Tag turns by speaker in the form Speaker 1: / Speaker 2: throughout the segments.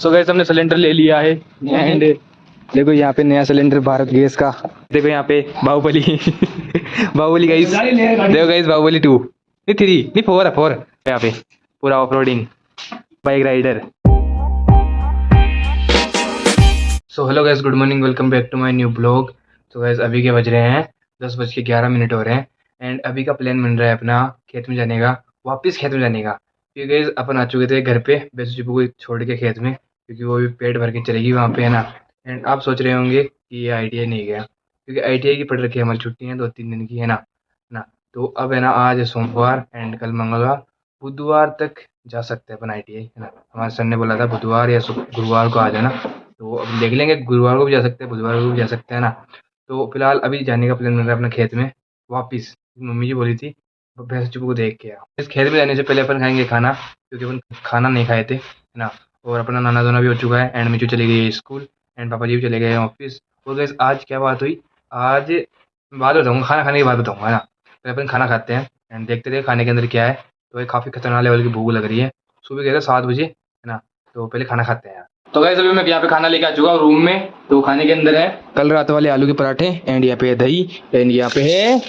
Speaker 1: So guys हमने cylinder ले लिया है एंड देखो यहाँ पे नया सिलेंडर भारत गैस का। देखो यहाँ पे बाहुबली बाहुबली गाइस, देखो गाइस बाहुबली 2 नहीं 3 नहीं 4 है 4 यहाँ पे पूरा off roading bike rider. So hello guys, good morning, welcome back to my new blog. तो गाइस अभी के बज रहे हैं 10:11 हो रहे हैं एंड अभी का प्लान बन रहा है अपना खेत में जाने का, वापस खेत में जाने का। क्योंकि गाइस अपन आ चुके थे घर पे बेसु चिपू को छोड़ के खेत में, क्योंकि वो भी पेट भर के चलेगी वहाँ पे, है ना। एंड आप सोच रहे होंगे कि ये ITI नहीं गया, क्योंकि ITI की पढ़ रखी है, हमारी छुट्टी है 2-3 दिन की, है ना। तो अब है ना, आज है सोमवार एंड कल मंगलवार, बुधवार तक जा सकते हैं अपन ITI, है ना। हमारे सर ने बोला था बुधवार या गुरुवार को आ जाना, तो अब देख लेंगे, गुरुवार को भी जा सकते हैं, बुधवार को भी जा सकते हैं ना। तो फिलहाल अभी जाने का प्लान बन रहा है अपना खेत में वापिस। मम्मी जी बोली थी भैंस चुपू को देख के आ। इस खेत में जाने से पहले अपन खाएंगे खाना, क्योंकि अपन खाना नहीं खाए थे, है ना। और अपना नाना धोना भी हो चुका है एंड मिचू चली गई स्कूल एंड पापा जी भी चले गए ऑफिस। तो गाइस आज क्या बात हुई, आज बाद बताऊँगा, खाना खाने की बात बताऊँगा, है ना। पहले अपन खाना खाते हैं एंड देखते थे खाने के अंदर क्या है। तो ये काफ़ी खतरनाक लेवल की भूख लग रही है, सुबह गए थे 7 बजे, है ना। तो पहले खाना खाते हैं। तो गाइस अभी मैं यहाँ पे खाना लेके आ चुका हूँ रूम में। तो खाने के अंदर है कल रात वाले आलू के पराठे एंड यहाँ पे है दही एंड यहाँ पे है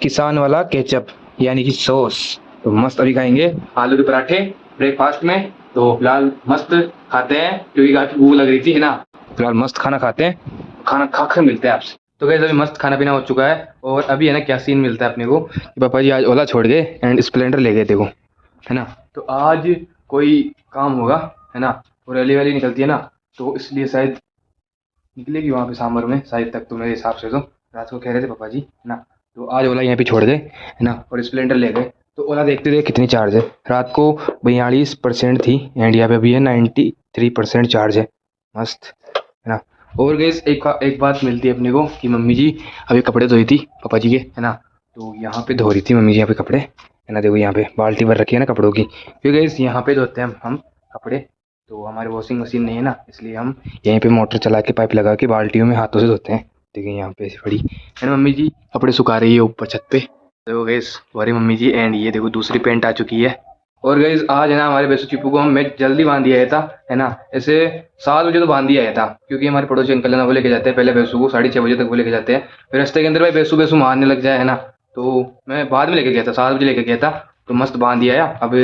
Speaker 1: किसान वाला केचप यानी कि सॉस। तो मस्त अभी खाएंगे आलू के पराठे ब्रेकफास्ट में। तो फिलहाल मस्त खाते हैं, क्योंकि काफी भूख लग रही थी, है ना। फिलहाल मस्त खाना खाते हैं, खाना खा कर मिलते हैं आपसे। तो गाइस अभी मस्त खाना पीना हो चुका है और अभी है ना क्या सीन मिलता है अपने को कि पापा जी आज ओला छोड़ गए एंड स्प्लेंडर ले गए, देखो, है ना। तो आज कोई काम होगा, है ना, और रैली वैली निकलती है ना, तो इसलिए शायद निकलेगी वहाँ पे सांबर में शायद तक, तो मेरे हिसाब से तो रात को कह रहे थे पापा जी, है ना। तो आज ओला यहाँ पे छोड़ गए, है ना, और स्प्लेंडर ले गए। तो ओला देखते थे कितनी चार्ज है, रात को 42% थी एंड यहाँ पे अभी है 93% चार्ज है, मस्त, है ना। और गैस एक बात मिलती है अपने को कि मम्मी जी अभी कपड़े धोई थी पापा जी के, है ना। तो यहाँ पे धो रही थी मम्मी जी यहाँ पे कपड़े, है ना। देखो यहाँ पे बाल्टी भर रखी है ना कपड़ों की, क्योंकि गैस यहाँ पे धोते हैं हम कपड़े। तो हमारी वॉशिंग मशीन नहीं है ना, इसलिए हम यहीं पे मोटर चला के पाइप लगा के बाल्टियों में हाथों से धोते हैं। देखिए यहाँ पे बड़ी एंड मम्मी जी कपड़े सुखा रही है ऊपर छत पे। देखो गैस हमारी मम्मी जी एंड ये देखो दूसरी पेंट आ चुकी है। और गैस आज है ना हमारे बेसु चिपू को मैं जल्दी बांध दिया था, है ना। ऐसे 7 बजे तो बांध दिया था, क्योंकि हमारे पड़ोसी अंकल है ना वो लेके जाते हैं पहले बेसु को, 6:30 बजे तक वो लेके जाते हैं। फिर रास्ते के अंदर भाई बेसु बेसु मारने लग जाए, है ना। तो मैं बाद में लेके गया था, 7 बजे लेके गया था, तो मस्त बांध दिया है। अब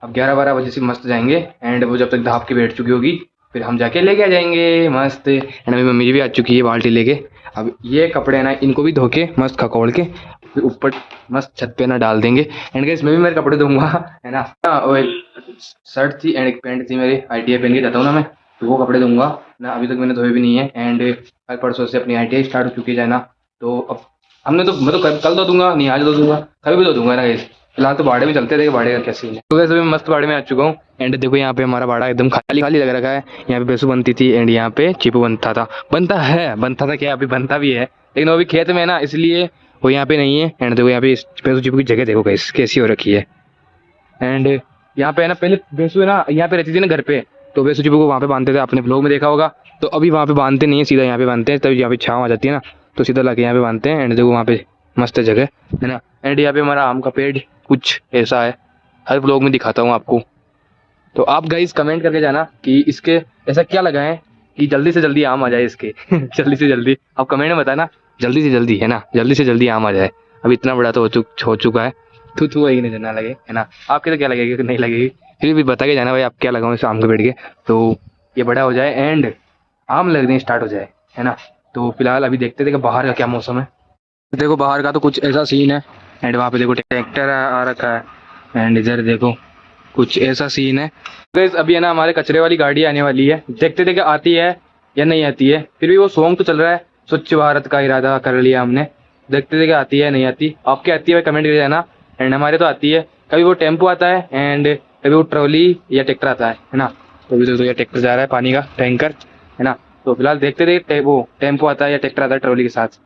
Speaker 1: 11-12 बजे से मस्त जाएंगे एंड वो जब तक धाप के बैठ चुकी होगी फिर हम जाके लेके आ जाएंगे मस्त। एंड अभी मम्मी जी भी आ चुकी है बाल्टी लेके। अब ये कपड़े ना इनको भी धो के मस्त खकोड़ के फिर ऊपर मस्त छत पे ना डाल देंगे। एंड गाइस मैं भी मेरे कपड़े धोऊंगा, है ना। और एक शर्ट थी एंड एक पैंट थी मेरी, ITI पहन के जाता हूँ ना मैं, तो वो कपड़े धोऊंगा ना। अभी तक मैंने धोए भी नहीं है एंड कल परसों से अपनी ITI स्टार्ट हो चुकी है ना। तो अब मैं तो कल धो दूंगा, नहीं आज धो दूंगा, कभी भी धो दूंगा ना गाइस। फिलहाल तो बाड़े में चलते थे, बाड़े का क्या सीन है। तो वैसे मैं मस्त बाड़े में आ चुका हूँ एंड देखो यहाँ पे हमारा बाड़ा एकदम खाली खाली लग रखा है। यहाँ पे बेसु बनती थी एंड यहाँ पे चिपू बनता था क्या, अभी बनता भी है, लेकिन वो अभी खेत में है ना, इसलिए वो यहाँ पे नहीं है। एंड देखो यहाँ पे बेसु चिपू की जगह देखो कैसी हो रखी है। एंड यहाँ पे है ना पहले बेसु है ना यहाँ पे रहती थी ना घर पे, तो बेसु चिपू को वहाँ पे बांधते थे, आपने ब्लॉग में देखा होगा। तो अभी वहाँ पे बांधते नहीं है, सीधा यहाँ पे बांधते हैं, तभी यहाँ पे छाँव आ जाती है ना, तो सीधा लाके यहाँ पे बांधते हैं। एंड देखो वहाँ पे मस्त जगह, है ना। एंड यहाँ पे हमारा आम का पेड़ कुछ ऐसा है, हर ब्लॉग में दिखाता हूँ आपको। तो आप गाइस कमेंट करके जाना कि इसके ऐसा क्या लगा है कि जल्दी से जल्दी आम आ जाए इसके जल्दी से जल्दी आप कमेंट में बताना, जल्दी से जल्दी, है ना, जल्दी से जल्दी आम आ जाए। अब इतना बड़ा तो हो चुका है, थू वही नहीं ना लगे, है ना। आपके तो क्या लगेगी कि नहीं लगेगी, फिर भी बता के जाना भाई आप क्या लगाओ इस आम के पेड़ के, तो ये बड़ा हो जाए एंड आम लगने स्टार्ट हो जाए, है ना। तो फिलहाल अभी देखते थे कि बाहर का क्या मौसम है। देखो बाहर का तो कुछ ऐसा सीन है एंड वहाँ पे देखो ट्रैक्टर आ रखा है एंड इधर देखो कुछ ऐसा सीन है। तो अभी है ना हमारे कचरे वाली गाड़ी आने वाली है, देखते थे कि आती है या नहीं आती है। फिर भी वो सॉन्ग तो चल रहा है, स्वच्छ भारत का इरादा कर लिया हमने, देखते थे कि आती है नहीं आती। आपके आती है भाई कमेंट करके जाना। एंड हमारे तो आती है, कभी वो टेम्पो आता है एंड कभी वो ट्रॉली या ट्रैक्टर आता है ना। तो अभी तो ये ट्रैक्टर जा रहा है, पानी का टैंकर, है ना। तो फिलहाल देखते थे वो टेम्पो आता है या ट्रैक्टर आता है ट्रॉली के साथ।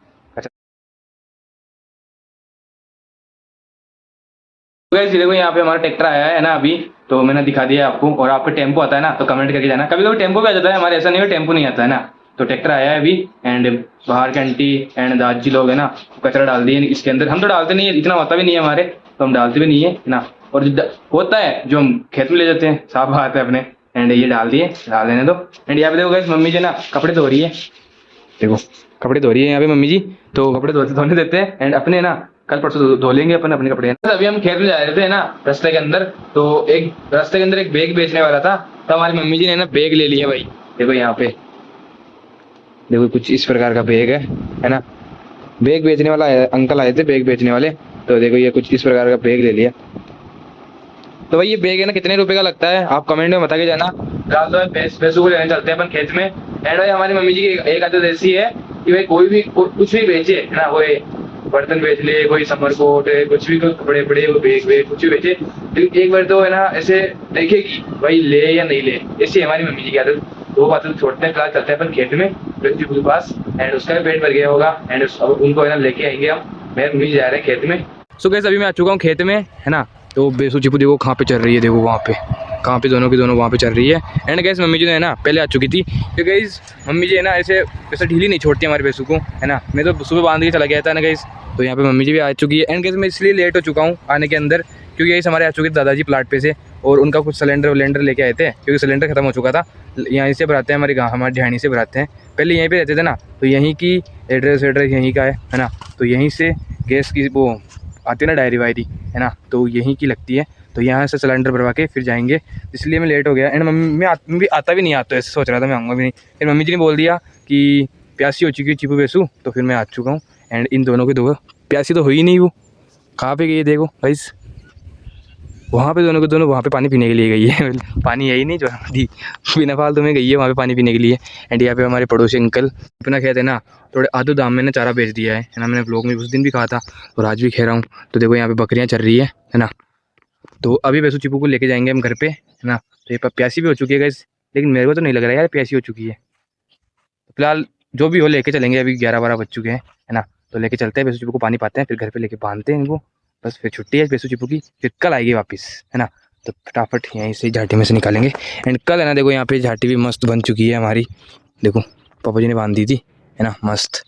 Speaker 1: गाइस देखो यहाँ पे हमारा ट्रैक्टर आया है ना अभी, तो मैंने दिखा दिया आपको। और आपका टेम्पो आता है ना, तो कमेंट करके जाना। कभी कभी टेम्पो भी आ जाता है, हमारे ऐसा नहीं है टेम्पो नहीं आता है ना। तो ट्रैक्टर आया है अभी एंड बाहर के आंटी एंड दादी लोग है ना कचरा डाल दिए इसके अंदर। हम तो डालते नहीं है, इतना होता भी नहीं है हमारे, तो हम डालते भी नहीं है ना। और जो होता है जो हम खेत में ले जाते हैं, साफ बात है अपने, एंड ये डाल देने दो। एंड यहाँ पे देखो गाइस मम्मी जो ना कपड़े धो रही है, देखो कपड़े धो रही है यहाँ पे मम्मी जी। तो कपड़े धोने देते हैं एंड अपने ना कल परसों धो लेंगे अपन अपने कपड़े। तो अभी हम खेत में जा रहे थे ना रास्ते के अंदर, तो एक रास्ते के अंदर एक बैग बेचने वाला था, तो हमारी मम्मी जी ने ना बैग ले लिया भाई। देखो यहाँ पे देखो कुछ इस प्रकार का बैग है ना। बैग बेचने वाला अंकल आए थे बैग बेचने वाले, तो देखो ये कुछ इस प्रकार का बैग ले लिया। तो भाई ये बैग है ना कितने रुपए का लगता है आप कमेंट में बता के जाना। फिलहाल तो पैसों को लेने चलते हैं अपन खेत में। एंड भाई हमारी मम्मी जी की एक आदत ऐसी है कि भाई कोई भी कुछ भी बेचे है ना, कोई बर्तन बेच ले, कोई समर कोट, कुछ भी, कोई कपड़े पड़े, वो बैग वेग कुछ भी बेचे, लेकिन एक बार तो है ना ऐसे देखेगी भाई ले या नहीं ले, ऐसी हमारी मम्मी जी की आदत। दो बातें छोड़ते हैं, फिलहाल चलते हैं अपन खेत में पृथ्वी के पास। एंड उसका भी पेट भर गया होगा एंड उनको है ना लेके आएंगे हम। मेरे मम्मी जा रहे हैं खेत में। सो गाइस अभी मैं आ चुका हूँ खेत में है ना। तो बेसू चिपू देखो कहाँ पे चल रही है, देखो वहाँ पे कहाँ पे दोनों की दोनों वहाँ पे चल रही है। एंड गैस मम्मी जी है ना पहले आ चुकी थी, क्योंकि गैस मम्मी जी है ना ऐसे ढीली नहीं छोड़ती हमारे बेसू को है ना। मैं तो सुबह बांध के चला गया था ना गैस, तो यहाँ पे मम्मी जी भी आ चुकी है। एंड गैस मैं इसलिए लेट हो चुका हूँ आने के अंदर, क्योंकि गैस हमारे आ चुके थे दादाजी प्लाट पे से, और उनका कुछ सिलेंडर लेके आए थे, क्योंकि सिलेंडर खत्म हो चुका था। यहीं से भराते हैं हमारे गाँव, हमारे ढाणी से भराते हैं, पहले यहीं पे रहते थे ना, तो यहीं की एड्रेस यहीं का है ना। तो यहीं से गैस की वो आती है ना डायरी वायरी है ना, तो यहीं की लगती है। तो यहाँ से सिलेंडर भरवा के फिर जाएंगे, इसलिए मैं लेट हो गया। एंड मम्मी भी आता भी नहीं, आता तो ऐसे सोच रहा था मैं आऊँगा भी नहीं, फिर मम्मी जी ने बोल दिया कि प्यासी हो चुकी है चिपू बेसू, तो फिर मैं आ चुका हूँ। एंड इन दोनों की दो प्यासी तो हुई नहीं, वो कहाँ पे गई देखो गाइस, वहाँ पे दोनों के दोनों वहाँ पे पानी पीने के लिए गई है। पानी है ही नहीं जो दी, बिना फालतू में गई है वहाँ पे पानी पीने के लिए। एंड यहाँ पे हमारे पड़ोसी अंकल अपना खेत है ना थोड़े आधे दाम में ना चारा बेच दिया है ना। मैंने व्लॉग में उस दिन भी कहा था और आज भी कह रहा हूँ। तो देखो यहाँ पे बकरियाँ चल रही है ना। तो अभी वैसू चिपू को लेके जाएंगे हम घर पे है ना। तो ये प्यासी भी हो चुकी है गैस, लेकिन मेरे को तो नहीं लग रहा है यार प्यासी हो चुकी है। तो फिलहाल जो भी हो लेके चलेंगे, अभी 11-12 बज चुके हैं है ना। तो लेके चलते हैं, वैसू चिपू को पानी पाते हैं, फिर घर पे लेके बांधते हैं इनको, बस फिर छुट्टी है वैसू चिपू की, फिर कल आएगी वापस है ना। तो फटाफट यहीं से झाटी में से निकालेंगे। एंड कल है ना देखो यहाँ पे झाटी भी मस्त बन चुकी है हमारी, देखो पापा जी ने बांध दी थी है ना मस्त।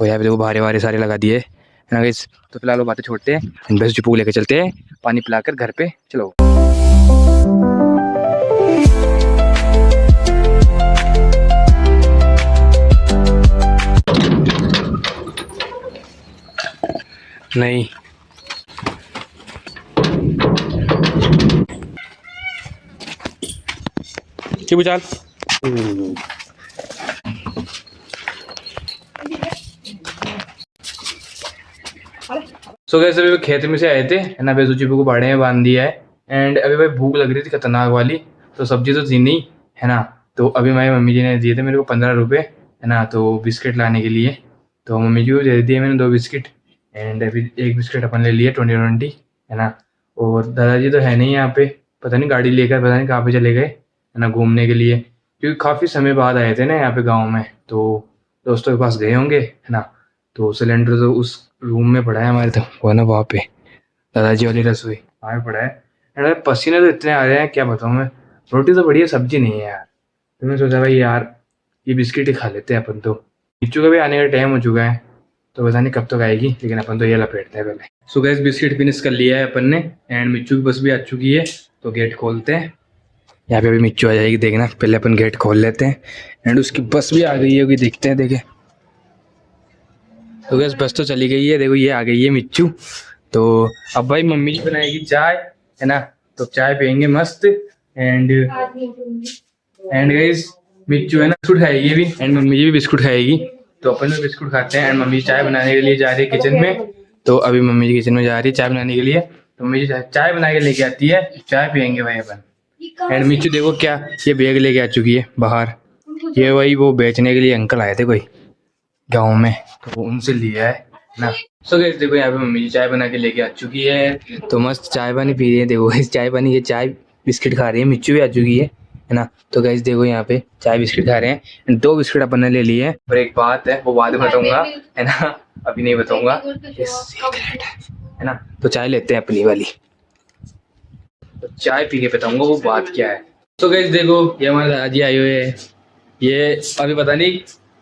Speaker 1: और यहाँ पे देखो भारे सारे लगा दिए है ना गाइस। तो फिलहाल वो बातें छोड़ते हैं, वैसू चिपू को लेके चलते हैं पानी पिलाकर घर पे, चलो। नहीं चिपू चाल। सो गैस अभी खेत में से आए थे है ना, वैसू चिपू को बाड़े में बांध दिया है। एंड अभी भाई भूख लग रही थी खतरनाक वाली, तो सब्जी तो थी नहीं है ना। तो अभी हमारी मम्मी जी ने दिए थे मेरे को 15 रुपये है ना, तो बिस्किट लाने के लिए। तो मम्मी जी को दे दिए मैंने 2 बिस्किट। एंड अभी 1 बिस्किट अपन ले लिए 20 है ना। और दादाजी तो है नहीं यहाँ पे, पता नहीं गाड़ी लेकर पता नहीं कहाँ पे चले गए है ना घूमने के लिए, क्योंकि काफ़ी समय बाद आए थे ना यहाँ पे गाँव में, तो दोस्तों के पास गए होंगे है ना। तो सिलेंडर तो उस रूम में पड़ा है हमारे, तो वो है ना वहाँ पे दादाजी वाली रसोई वहाँ पे पड़ा है। यार पसीने तो इतने आ रहे हैं क्या बताऊँ मैं, रोटी तो बढ़िया सब्जी नहीं है यार। तो मैं सोचा भाई यार ये बिस्किट ही खा लेते हैं अपन। तो मिच्चू का भी आने का टाइम हो चुका है, तो पता नहीं कब तक आएगी, लेकिन अपन तो ये लपेटते हैं पहले। सो गाइस बिस्किट फिनिश कर लिया है अपन ने, एंड मिच्चू की बस भी आ चुकी है, तो गेट खोलते हैं। यहाँ पे अभी मिच्चू आ जाएगी देखना, पहले अपन गेट खोल लेते हैं। एंड उसकी बस भी आ गई होगी, देखते हैं देखे। तो गैस बस तो चली गई है, देखो ये आ गई है मिच्चू। तो अब भाई मम्मी जी बनाएगी चाय है ना, तो चाय पियेंगे मस्त। एंड गैस मिच्चू है ना बिस्कुट खाएगी भी, एंड मम्मी जी भी बिस्कुट खाएगी, तो अपन भी बिस्कुट खाते हैं। एंड मम्मी जी चाय बनाने के लिए जा रही है किचन में, तो अभी मम्मी जी किचन में जा रही है चाय बनाने के लिए। तो मम्मी जी चाय बना के लेके आती है, चाय पियेंगे भाई अपन। एंड मिच्चू देखो क्या ये बैग लेके आ चुकी है बाहर, ये भाई वो बेचने के लिए अंकल आए थे कोई गाँव में, तो उनसे लिया है ना। सो गाइस देखो यहाँ पे मम्मी जी चाय बना के लेके आ चुकी है, तो मस्त चाय पानी पी रही है। देखो इस चाय पानी, ये चाय बिस्किट खा रही है, मिच्चू भी आ चुकी है ना। तो गाइस देखो यहाँ पे चाय बिस्किट खा रहे हैं, 2 बिस्किट अपन ने ले लिए हैं। और एक बात है वो बाद में बताऊंगा है ना, अभी नहीं बताऊंगा, है ना। तो चाय लेते हैं अपनी वाली, तो चाय पी के बताऊंगा वो बात क्या है। तो गाइस देखो ये हमारे दादाजी आए हुए हैं, ये अभी पता नहीं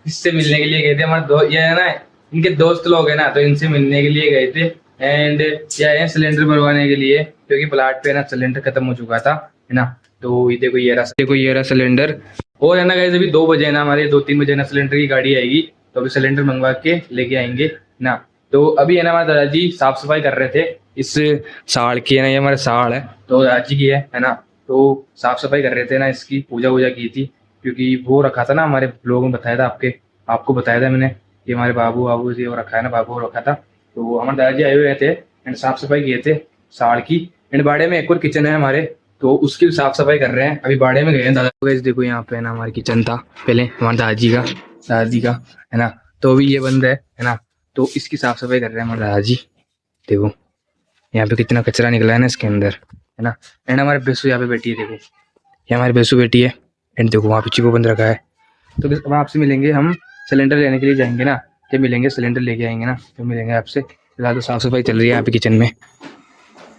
Speaker 1: इससे मिलने के लिए गए थे। हमारे ये है ना इनके दोस्त लोग हैं ना, तो इनसे मिलने के लिए गए थे। एंड ये आए सिलेंडर भरवाने के लिए, क्योंकि प्लाट पे ना सिलेंडर खत्म हो चुका था है ना। तो ये देखो ये रहा सिलेंडर। और है ना गाइस, अभी 2 बजे है ना, हमारे 2-3 बजे ना सिलेंडर की गाड़ी आएगी, तो अभी सिलेंडर मंगवा के लेके आएंगे ना। तो अभी है ना हमारे दादाजी साफ सफाई कर रहे थे इस साड़ की, है ना, ये हमारे साड़ है तो दादाजी की है ना। तो साफ सफाई कर रहे थे ना, इसकी पूजा वूजा की थी, क्योंकि वो रखा था ना, हमारे लोगों ने बताया था, आपको बताया था मैंने कि हमारे बाबू बाबू जी वो रखा है ना, बाबू को रखा था। तो हमारे दादाजी आए हुए थे एंड साफ सफाई किए थे साड़ की। एंड बाड़े में एक और किचन है हमारे, तो उसकी भी साफ सफाई कर रहे हैं, अभी बाड़े में गए हैं दादा। गाइस देखो यहाँ पे ना हमारी किचन था पहले हमारे दादाजी का है ना, तो अभी ये बंद है ना, तो इसकी साफ सफाई कर रहे हैं हमारे दादाजी। देखो यहाँ पे कितना कचरा निकला है ना इसके अंदर, है ना। एंड हमारे बेसू यहाँ पे बैठी है, देखो ये हमारी बेसू बैठी है। एंड देखो वहाँ पे चिपो बंद रखा है। तो बस अब आपसे मिलेंगे, हम सिलेंडर लेने के लिए जाएंगे ना, जब मिलेंगे सिलेंडर लेके आएंगे ना, तो मिलेंगे आपसे। फिलहाल तो साफ सफाई चल रही है यहाँ पे किचन में,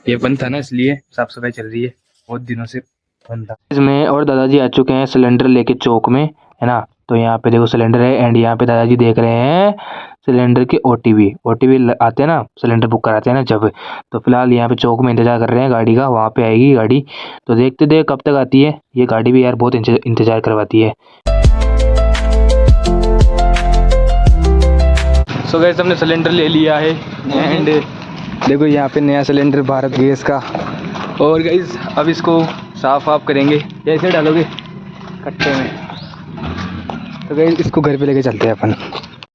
Speaker 1: ये बंद था ना इसलिए साफ सफाई चल रही है, बहुत दिनों से बंद था इसमें। और दादाजी आ चुके हैं सिलेंडर लेके चौक में, है ना। तो यहाँ पे देखो सिलेंडर है एंड यहाँ पे दादाजी देख रहे हैं सिलेंडर के ओटीपी आते हैं ना, सिलेंडर बुक कराते हैं ना जब। तो फिलहाल यहाँ पे चौक में इंतजार कर रहे हैं गाड़ी का, वहाँ पे आएगी गाड़ी, तो देखते देख कब तक आती है ये गाड़ी भी यार, बहुत इंतजार करवाती है। सो गाइस हमने सिलेंडर ले लिया है एंड देखो यहाँ पे नया सिलेंडर भारत गैस का। और गाइस अब इसको साफ वाफ करेंगे, कैसे डालोगे कट्टे में, तो गाइस इसको घर पे लेके चलते हैं अपन।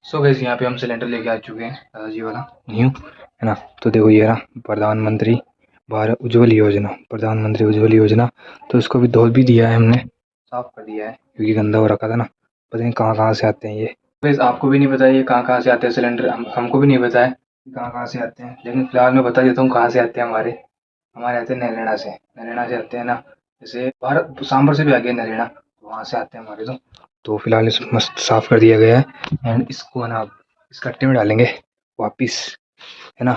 Speaker 1: सो गाइस यहाँ पे हम सिलेंडर लेके आ चुके हैं दादाजी वाला न्यू, है ना। तो देखो ये रहा प्रधानमंत्री उज्ज्वल योजना, तो इसको भी धो भी दिया है हमने, साफ कर दिया है क्योंकि गंदा हो रखा था ना, पता नहीं कहाँ से आते हैं ये। गाइस आपको भी नहीं पता ये कहाँ से आते हैं सिलेंडर, हमको भी नहीं पता है कहाँ से आते हैं, लेकिन फिलहाल मैं बता देता हूँ कहाँ से आते हैं। हमारे आते हैं नरेना से आते हैं ना, जैसे भारत सांभर से भी आगे नरेना, तो वहाँ से आते हैं हमारे। तो फिलहाल इस मस्त साफ कर दिया गया है एंड इसको है ना इस कट्टे में डालेंगे वापिस, है ना।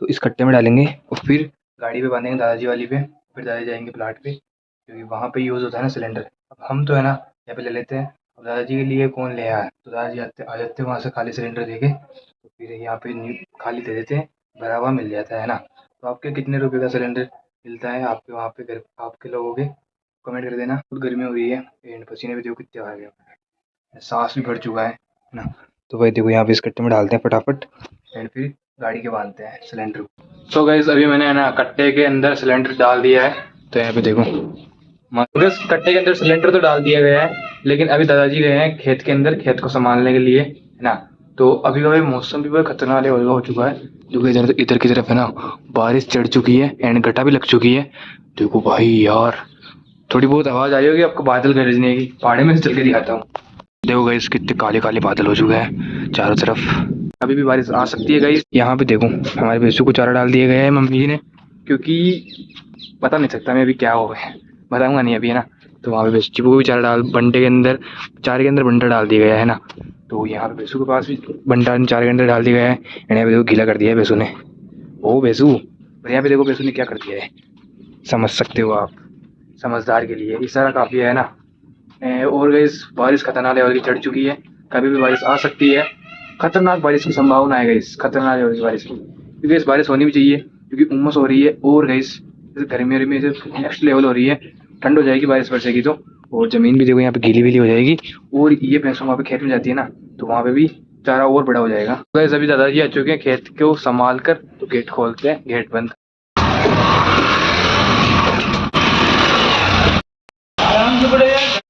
Speaker 1: तो इस कट्टे में डालेंगे और फिर गाड़ी पे बांधेंगे दादाजी वाली पे, फिर दादाजी जाएंगे प्लाट पे, क्योंकि वहाँ पे यूज़ होता है ना सिलेंडर। अब हम तो है ना यहाँ पे ले लेते हैं, अब दादाजी के लिए कौन ले आया, तो दादाजी आ जाते हैं वहाँ से खाली सिलेंडर देके, तो फिर यहाँ पे खाली दे देते हैं, भरा हुआ मिल जाता है ना। तो आपके कितने रुपए का सिलेंडर मिलता है आपके वहाँ पे घर आपके लोगों के, कमेंट कर देना। बहुत गर्मी हो रही है एंड पसीने भी देखो कितने आ गए, सांस भी भर चुका है ना। तो भाई देखो यहाँ पे इस कट्टे में डालते हैं फटाफट एंड फिर गाड़ी के बांधते हैं सिलेंडर को। सो गाइस अभी मैंने है ना कट्टे के अंदर सिलेंडर डाल दिया है, तो यहाँ पे देखो बस कट्टे के अंदर सिलेंडर तो डाल दिया गया है, लेकिन अभी दादाजी गए हैं खेत के अंदर, खेत को संभालने के लिए, है ना। तो अभी का भाई मौसम भी बहुत खतरनाक लेवल का हो चुका है, जो कि इधर की तरफ है ना बारिश चढ़ चुकी है एंड घटा भी लग चुकी है। देखो भाई यार थोड़ी बहुत आवाज़ आई होगी आपको बादल गरजने की, पहाड़े में से चल के दिखाता हूँ। देखो गाइस कितने काले काले बादल हो चुके हैं चारों तरफ, अभी भी बारिश आ सकती है गाइस। यहाँ पे देखो हमारे भैंसों को चारा डाल दिया गया है मम्मी जी ने, क्योंकि पता नहीं सकता मैं अभी क्या हो गया, बताऊंगा नहीं अभी, है ना। तो वहाँ पे भैंसों को भी चारे के अंदर बंडा डाल दिया गया है ना। तो यहाँ पे भैंसों के पास भी बंडा चारे के अंदर डाल दिया गया है एंड यहाँ पे देखो गीला कर दिया है भैंसों ने, ओ भैंसू। और यहाँ पे देखो भैंसों ने क्या कर दिया है, समझ सकते हो आप, समझदार के लिए इशारा काफ़ी है ना। और गाइस बारिश खतरनाक लेवल की चढ़ चुकी है, कभी भी बारिश आ सकती है, खतरनाक बारिश की संभावना है गाइस, खतरनाक लेवल की बारिश की, क्योंकि इस बारिश होनी भी चाहिए क्योंकि उमस हो रही है। और गाइस गर्मी में नेक्स्ट लेवल हो रही है, ठंड हो जाएगी बारिश बरसेगी तो, और ज़मीन भी देखो यहाँ पे गीली वीली हो जाएगी, और ये भैंसों वहाँ पे खेत में जाती है ना, तो वहाँ पे भी चारा और बड़ा हो जाएगा। गाइस अभी दादाजी आ चुके हैं खेत को संभाल कर, तो गेट खोलते हैं, गेट बंद।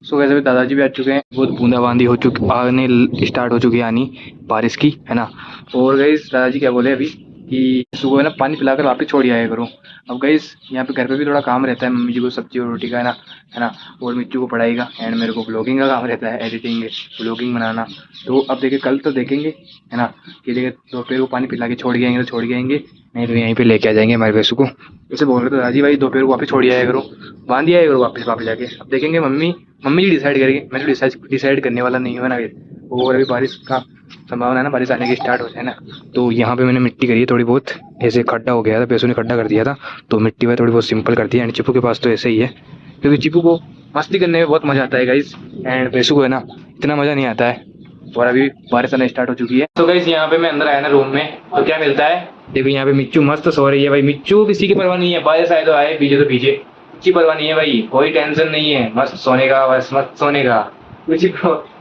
Speaker 1: सो वैसे भी दादाजी भी आ चुके हैं, बहुत बूंदाबांदी आने स्टार्ट हो चुकी है आनी बारिश की, है ना। और गाइस दादाजी क्या बोले अभी कि सुबह ना पानी पिलाकर वापस छोड़ आया करो। अब गाइस यहाँ पे घर पे भी थोड़ा काम रहता है, मम्मी जी को सब्जी और रोटी का, है ना, और मिट्टू को पढ़ाई का एंड मेरे को ब्लॉगिंग का काम रहता है, एडिटिंग ब्लॉगिंग बनाना। तो अब देखिए कल तो देखेंगे, है ना, कि देखिए दोपहर को पानी पिला के छोड़ के आएंगे, नहीं तो यहीं पे लेके आ जाएंगे हमारे भैंसों को। ऐसे बोल रहे तो दादाजी भाई दोपहर को वापस छोड़ आया करो, बांध आया करो वापस जाके। अब देखेंगे मम्मी जी डिसाइड करेंगे, मैं तो डिसाइड करने वाला नहीं हूँ ना। और अभी बारिश का संभावना है ना, बारिश आने की स्टार्ट हो जाए ना। तो यहाँ पे मैंने मिट्टी करी है थोड़ी बहुत, ऐसे खड्डा हो गया था, पैसों ने खड्डा कर दिया था, तो मिट्टी में थोड़ी बहुत सिंपल कर दिया। एंड चिपू के पास तो ऐसे ही है, क्योंकि चिपू को मस्ती करने में बहुत मज़ा आता है गाइस, एंड पैसों को है ना इतना मज़ा नहीं आता है। और अभी बारिश आना स्टार्ट हो चुकी है। तो गाइस यहाँ पे मैं अंदर आया ना रूम में, तो क्या मिलता है, देखो यहाँ पे मिच्चू मस्त सो रही है भाई। मिच्चू किसी की परवाह नहीं है, बारिश आए तो आए, पीछे तो पीछे, कुछ ही परवाह नहीं है भाई, कोई टेंशन नहीं है, मस्त सोने का, बस मस्त सोने का। कुछ ही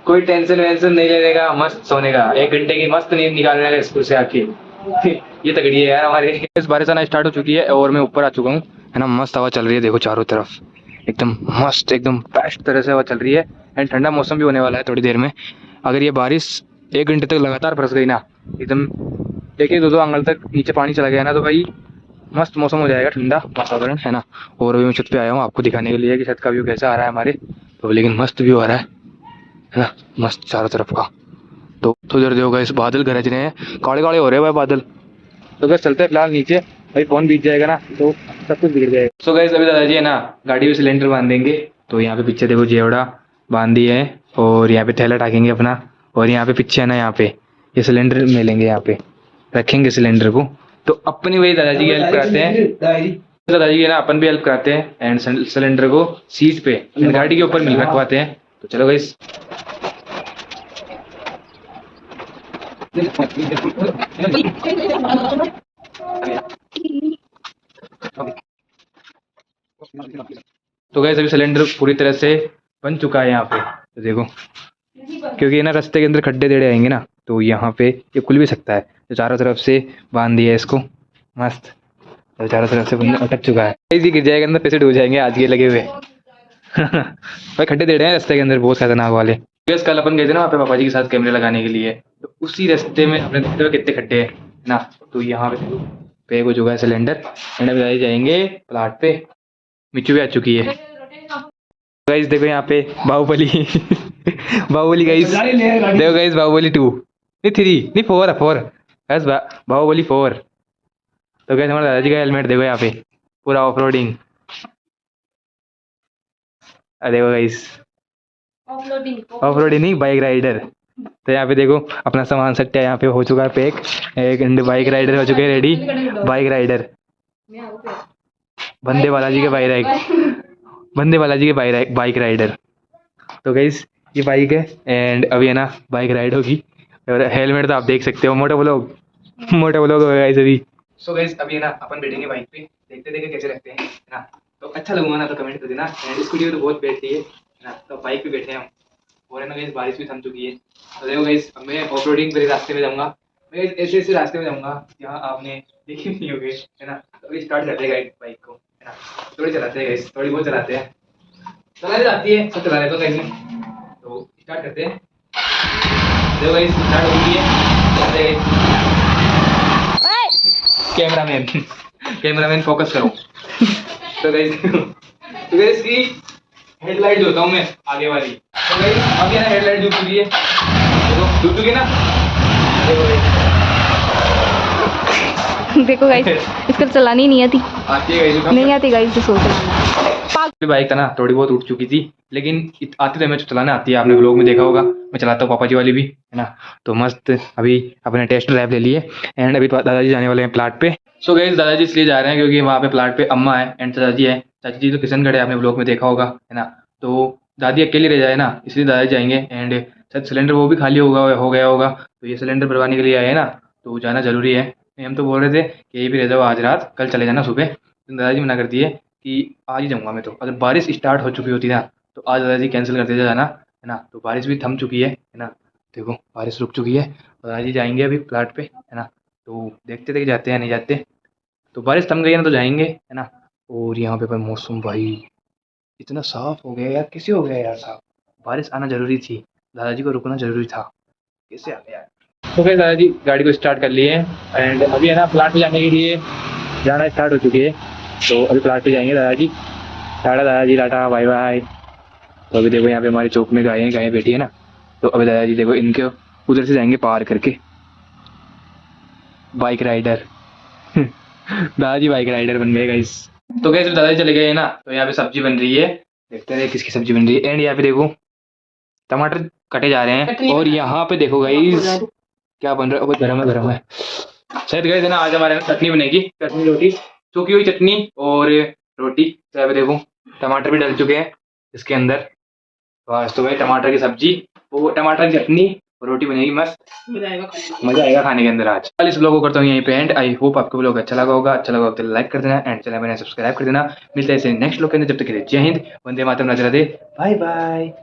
Speaker 1: कोई टेंशन वेंशन नहीं लेने का, मस्त सोने का, 1 घंटे की मस्त नींद निकालने का स्कूल से आके। ये तगड़ी है यार हमारे। इस बारिश आना स्टार्ट हो चुकी है और मैं ऊपर आ चुका हूँ, है ना। मस्त हवा चल रही है, देखो चारों तरफ एकदम मस्त, एकदम बेस्ट तरह से हवा चल रही है। एंड ठंडा मौसम भी होने वाला है थोड़ी देर में। अगर ये बारिश 1 घंटे तक लगातार बरस गई ना, एकदम देखिए 2-2 आंगल तक नीचे पानी चला गया ना, तो भाई मस्त मौसम हो जाएगा, ठंडा वातावरण, है ना। और अभी मैं छत पे आया हूँ आपको दिखाने के लिए कि छत का व्यू कैसा आ रहा है हमारे। तो लेकिन मस्त व्यू आ रहा है ना, मस्त चारों तरफ का। तो इधर देखो इस बादल गरज रहे हैं, काले काले हो रहे हैं भाई बादल। तो बस चलते हैं फिलहाल नीचे, भाई फोन बीत जाएगा ना तो सब कुछ बिगड़ जाएगा। सो गाइस अभी दादाजी है ना गाड़ी में सिलेंडर बांध देंगे। तो यहाँ पे पीछे देखो जेवड़ा बांध दिए है, और यहाँ पे थैला टाकेंगे अपना। और यहाँ पे पीछे है ना, यहाँ पे ये सिलेंडर मिलेंगे, यहाँ पे रखेंगे सिलेंडर को। तो अपनी वही दादाजी की हेल्प कराते हैं, दादाजी की ना अपन भी हेल्प कराते हैं। एंड सिलेंडर को सीट पे गाड़ी के ऊपर मिल रखवाते हैं। तो चलो गाइस। तो गैस अभी सिलेंडर पूरी तरह से बन चुका है यहाँ पे। तो देखो, क्योंकि ना रास्ते के अंदर खड्डे टेढ़े आएंगे ना, तो यहाँ पे ये खुल भी सकता है। तो चारों तरफ से बांध दिया है इसको मस्त। तो चारों तरफ से अटक चुका है, इजी गिर जाएगा अंदर, पैसे डूब जाएंगे आज के लगे हुए। भाई खड्डे टेढ़े हैं रास्ते के अंदर बहुत खतरनाक वाले। गैस कल अपन गए थे ना वहाँ पे पापा जी के साथ कैमरे लगाने के लिए, तो उसी रास्ते में अपने देखते हुए कितने खड्डे हैं ना। तो यहाँ पे हो चुका है सिलेंडर। एंड अभी जाएंगे प्लाट पे। मिचू भी आ चुकी है गाइस, देखो यहाँ पे बाहुबली। बाहुबली गाइस, देखो गाइस बाहुबली 2 नहीं 3 नहीं 4 है, 4 गाइस, बाहुबली 4। तो गाइस हमारे दादाजी का हेलमेट देखो यहाँ पे पूरा ऑफ रोडिंग। देखो गाइस, ऑफ रोडिंग नहीं, बाइक राइडर। तो यहाँ पे देखो अपना सामान सट्टा यहाँ पे हो चुका है पैक। एक बाइक राइडर हो चुके हैं रेडी, बाइक राइडर बंदे बालाजी के बंदे बालाजी के बाइक राइडर। तो गाइस ये बाइक है, एंड अभी है ना बाइक राइड होगी। और हेलमेट तो आप देख सकते हो, मोटे ब्लॉग होगा गाइस अभी। सो गाइस अभी है ना अपन बैठेंगे बाइक पे, देखते देखते कैसे लगते हैं, है ना। तो अच्छा लगूंगा ना तो कमेंट कर देना। एंड स्कूटी तो बहुत बैठती है ना, तो बाइक पे बैठे हैं हम। और है ना गाइस बारिश भी थम चुकी है। तो देखो गाइस अब मैं ऑफ रोडिंग वाले रास्ते में जाऊंगा, मैं ऐसे ऐसे रास्ते में जाऊंगा जहाँ आपने देखी नहीं होगी, है ना। तो अभी स्टार्ट करते हैं बाइक को, है ना। थोड़ी चलाते हैं गाइस, थोड़ी बहुत चलाते हैं, चलाने जाती है सब चलाने तो कहीं। तो स्टार्ट करते हैं, देखो गाइस स्टार्ट हो गई है। कैमरामैन कैमरामैन फोकस करो। तो गाइस की हेडलाइट जोता हूँ मैं आगे वाली। तो गाइस अब ये ना हेडलाइट डूब चुकी है, देखो डूब चुकी है ना।
Speaker 2: देखो गाइस इसको चलानी नहीं आती,
Speaker 1: आती है गाइस,
Speaker 2: नहीं आती गाइस इसको चलाना।
Speaker 1: बाइक था ना थोड़ी बहुत उठ चुकी थी, लेकिन आती तो मैं चलाने आती है, आपने व्लॉग में देखा होगा मैं चलाता हूँ पापा जी वाली भी, है ना। तो मस्त अभी अपने टेस्ट ड्राइव ले लिए। एंड अभी दादाजी जाने वाले हैं प्लाट पे। सो गाइस दादाजी इसलिए जा रहे हैं क्योंकि वहाँ पे प्लाट पे अम्मा है एंड चाचा जी है। चाची जी तो किशनगढ़ है, आपने व्लॉग में देखा होगा, है ना। तो दादी अकेली रह जाए ना, इसलिए दादाजी जाएंगे। एंड शायद सिलेंडर वो भी खाली हो गया होगा, तो ये सिलेंडर भरवाने के लिए आए हैं ना, तो जाना जरूरी है। हम तो बोल रहे थे कि यहीं पे रह जाओ आज रात, कल चले जाना सुबह। तो दादाजी मना कर दिए कि आज ही जाऊँगा मैं। तो अगर बारिश स्टार्ट हो चुकी होती ना तो आज दादाजी कैंसिल करते जाना, है ना। तो बारिश भी थम चुकी है ना, देखो बारिश रुक चुकी है। तो दादाजी जाएंगे अभी प्लाट पे, है ना। तो देखते थे कि जाते हैं नहीं जाते। तो बारिश थम गई है ना तो जाएंगे, है ना। और यहाँ पे मौसम भाई इतना साफ हो गया यार, कैसे हो गया यार साफ। बारिश आना जरूरी थी, दादाजी को रुकना जरूरी था, कैसे आ गया। तो फिर दादाजी गाड़ी को स्टार्ट कर लिए एंड अभी है ना प्लाट पे जाने के लिए जाना स्टार्ट हो चुकी है। तो अभी प्लाट पे जाएंगे दादाजी। टाटा दादाजी, टाटा बाय बाय। तो अभी देखो यहाँ पे हमारे चौक में गायें बैठी है ना। तो अभी दादाजी देखो इनके उधर से जाएंगे पार करके, बाइक राइडर। दादाजी बाइक राइडर बन गए गाइस। तो गाइस दादाजी चले गए हैं ना, तो यहाँ पे सब्जी बन रही है, देखते हैं किसकी सब्जी बन रही है। एंड यहाँ पे देखो टमाटर कटे जा रहे हैं। और यहाँ पे देखो गाइस क्या बन रहा है, बहुत गरम है शायद गाइस, है ना। आज हमारे यहाँ चटनी बनेगी, चटनी रोटी, सूखी हुई चटनी और रोटी। तो यहाँ पे देखो टमाटर भी डल चुके हैं इसके अंदर, बस। तो भाई टमाटर की सब्जी, वो टमाटर की चटनी रोटी बनेगी मस्त, मजा आएगा खाने के अंदर आज। कल इस ब्लॉग को करता हूँ यहीं पे एंड। आई होप आपको ब्लॉग अच्छा लगा होगा। अच्छा लगा हो तो लाइक कर देना एंड चैनल में सब्सक्राइब कर देना। मिलते हैं ऐसे नेक्स्ट ब्लॉग के अंदर, जब तक के लिए जय हिंद, वंदे मातरम, राधे राधे, बाय बाय।